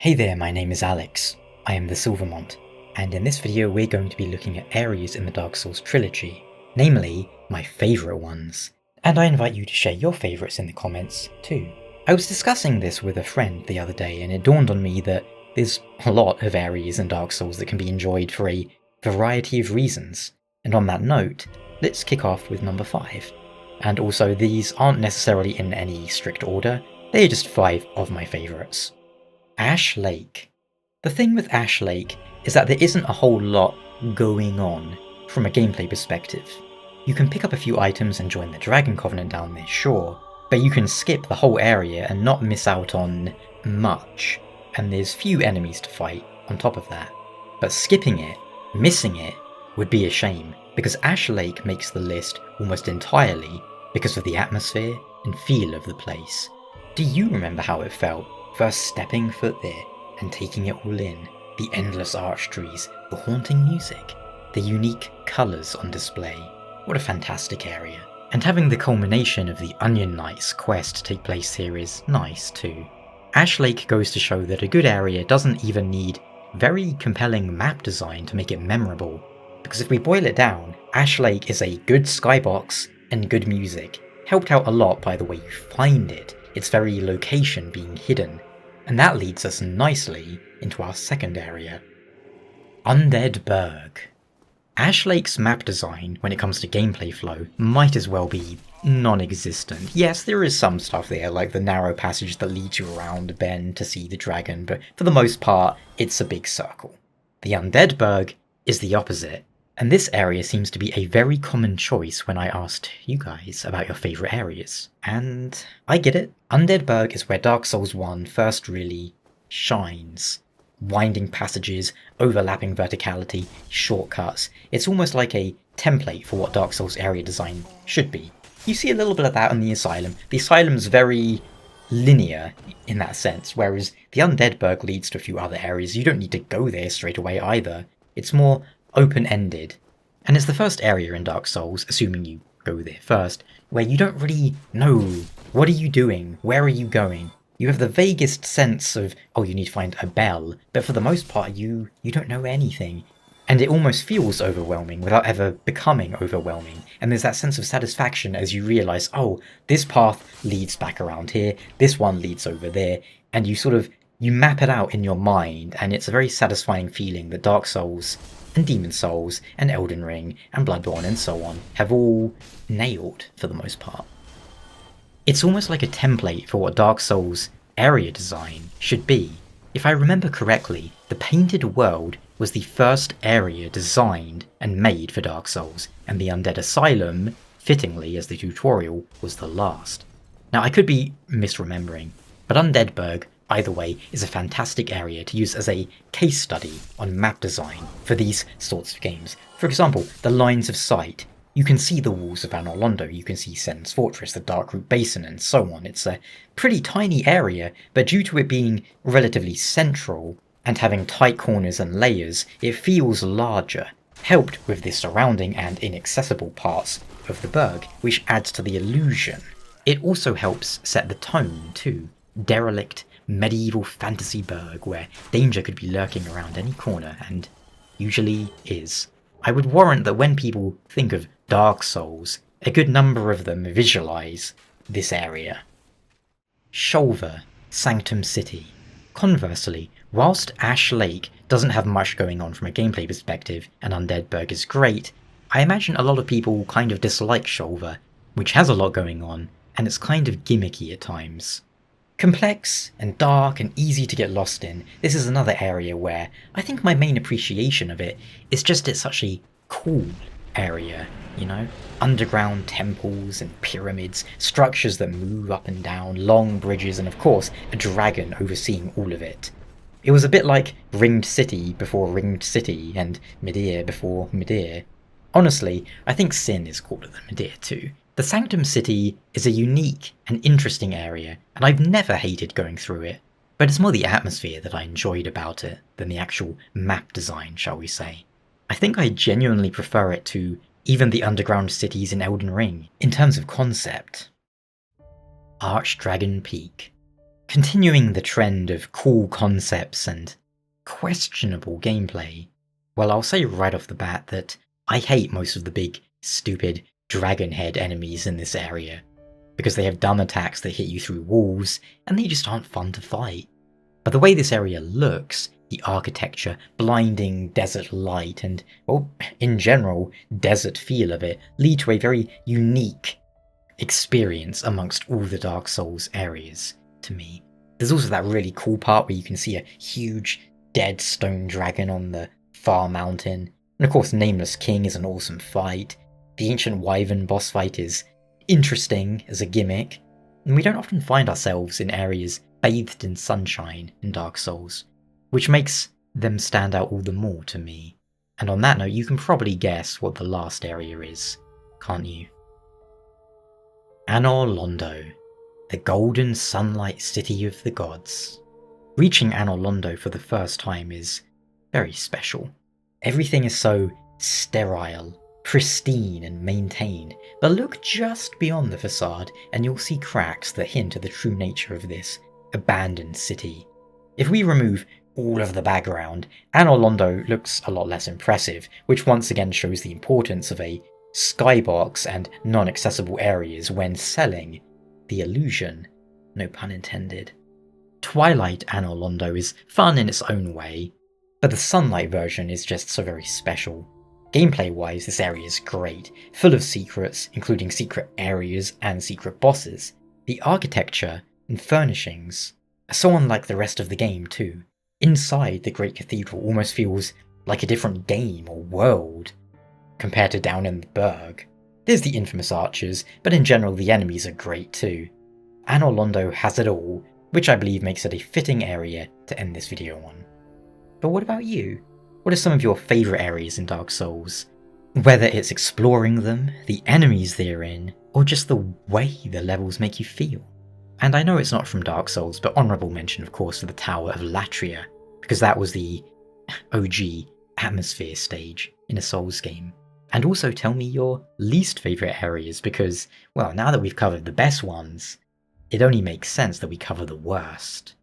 Hey there, my name is Alex. I am the Silver Mont, and in this video we're going to be looking at areas in the Dark Souls trilogy, namely, my favourite ones. And I invite you to share your favourites in the comments too. I was discussing this with a friend the other day and it dawned on me that there's a lot of areas in Dark Souls that can be enjoyed for a variety of reasons. And on that note, let's kick off with number 5. And also these aren't necessarily in any strict order, they're just 5 of my favourites. Ash Lake. The thing with Ash Lake is that there isn't a whole lot going on from a gameplay perspective. You can pick up a few items and join the Dragon Covenant down there, sure, but you can skip the whole area and not miss out on much, and there's few enemies to fight on top of that. But skipping it, missing it, would be a shame, because Ash Lake makes the list almost entirely because of the atmosphere and feel of the place. Do you remember how it felt first stepping foot there and taking it all in? The endless arch trees, the haunting music, the unique colours on display. What a fantastic area. And having the culmination of the Onion Knight's quest take place here is nice too. Ash Lake goes to show that a good area doesn't even need very compelling map design to make it memorable. Because if we boil it down, Ash Lake is a good skybox and good music, helped out a lot by the way you find it, its very location being hidden. And that leads us nicely into our second area. Undeadburg. Ash Lake's map design, when it comes to gameplay flow, might as well be non-existent. Yes, there is some stuff there, like the narrow passage that leads you around a bend to see the dragon, but for the most part, it's a big circle. The Undeadburg is the opposite, and this area seems to be a very common choice when I asked you guys about your favourite areas. And I get it. Undeadburg is where Dark Souls 1 first really shines. Winding passages, overlapping verticality, shortcuts. It's almost like a template for what Dark Souls area design should be. You see a little bit of that in the Asylum. The Asylum's very linear in that sense, whereas the Undeadburg leads to a few other areas. You don't need to go there straight away either. It's more open-ended. And it's the first area in Dark Souls, assuming you go there first, where you don't really know what are you doing, where are you going. You have the vaguest sense of, oh, you need to find a bell, but for the most part you don't know anything. And it almost feels overwhelming without ever becoming overwhelming. And there's that sense of satisfaction as you realise, oh, this path leads back around here, this one leads over there, and you map it out in your mind, and it's a very satisfying feeling that Dark Souls and Demon Souls and Elden Ring and Bloodborne and so on have all nailed for the most part. It's almost like a template for what Dark Souls area design should be. If I remember correctly, the Painted World was the first area designed and made for Dark Souls, and the Undead Asylum, fittingly as the tutorial, was the last. Now I could be misremembering, but Undeadburg, either way, is a fantastic area to use as a case study on map design for these sorts of games. For example, the lines of sight. You can see the walls of Anolondo, you can see Sen's Fortress, the Darkroot Basin, and so on. It's a pretty tiny area, but due to it being relatively central and having tight corners and layers, it feels larger, helped with the surrounding and inaccessible parts of the burg, which adds to the illusion. It also helps set the tone too. Derelict, medieval fantasy burg where danger could be lurking around any corner, and usually is. I would warrant that when people think of Dark Souls, a good number of them visualise this area. Shoulder, Sanctum City. Conversely, whilst Ash Lake doesn't have much going on from a gameplay perspective and Undeadburg is great, I imagine a lot of people kind of dislike Shoulder, which has a lot going on, and it's kind of gimmicky at times. Complex and dark and easy to get lost in, this is another area where I think my main appreciation of it is just it's such a cool area, you know? Underground temples and pyramids, structures that move up and down, long bridges, and of course a dragon overseeing all of it. It was a bit like Ringed City before Ringed City and Midir before Midir. Honestly, I think Sin is cooler than Midir too. The Sanctum City is a unique and interesting area, and I've never hated going through it, but it's more the atmosphere that I enjoyed about it than the actual map design, shall we say. I think I genuinely prefer it to even the underground cities in Elden Ring, in terms of concept. Archdragon Peak. Continuing the trend of cool concepts and questionable gameplay, well, I'll say right off the bat that I hate most of the big, stupid dragon head enemies in this area, because they have dumb attacks that hit you through walls, and they just aren't fun to fight. But the way this area looks, the architecture, blinding desert light, and, well, in general, desert feel of it, lead to a very unique experience amongst all the Dark Souls areas, to me. There's also that really cool part where you can see a huge dead stone dragon on the far mountain, and of course Nameless King is an awesome fight. The Ancient Wyvern boss fight is interesting as a gimmick, and we don't often find ourselves in areas bathed in sunshine in Dark Souls, which makes them stand out all the more to me. And on that note, you can probably guess what the last area is, can't you? Anolondo, the golden sunlight city of the gods. Reaching Anolondo for the first time is very special. Everything is so sterile, pristine and maintained, but look just beyond the facade and you'll see cracks that hint at the true nature of this abandoned city. If we remove all of the background, Anolondo looks a lot less impressive, which once again shows the importance of a skybox and non-accessible areas when selling the illusion, no pun intended. Twilight Anolondo is fun in its own way, but the sunlight version is just so very special. Gameplay-wise, this area is great, full of secrets, including secret areas and secret bosses. The architecture and furnishings are so unlike the rest of the game too. Inside the Great Cathedral almost feels like a different game or world compared to down in the Burg. There's the infamous archers, but in general the enemies are great too. Anolondo has it all, which I believe makes it a fitting area to end this video on. But what about you? What are some of your favourite areas in Dark Souls? Whether it's exploring them, the enemies they're in, or just the way the levels make you feel. And I know it's not from Dark Souls, but honourable mention of course to the Tower of Latria, because that was the OG atmosphere stage in a Souls game. And also tell me your least favourite areas, because, well, now that we've covered the best ones, it only makes sense that we cover the worst.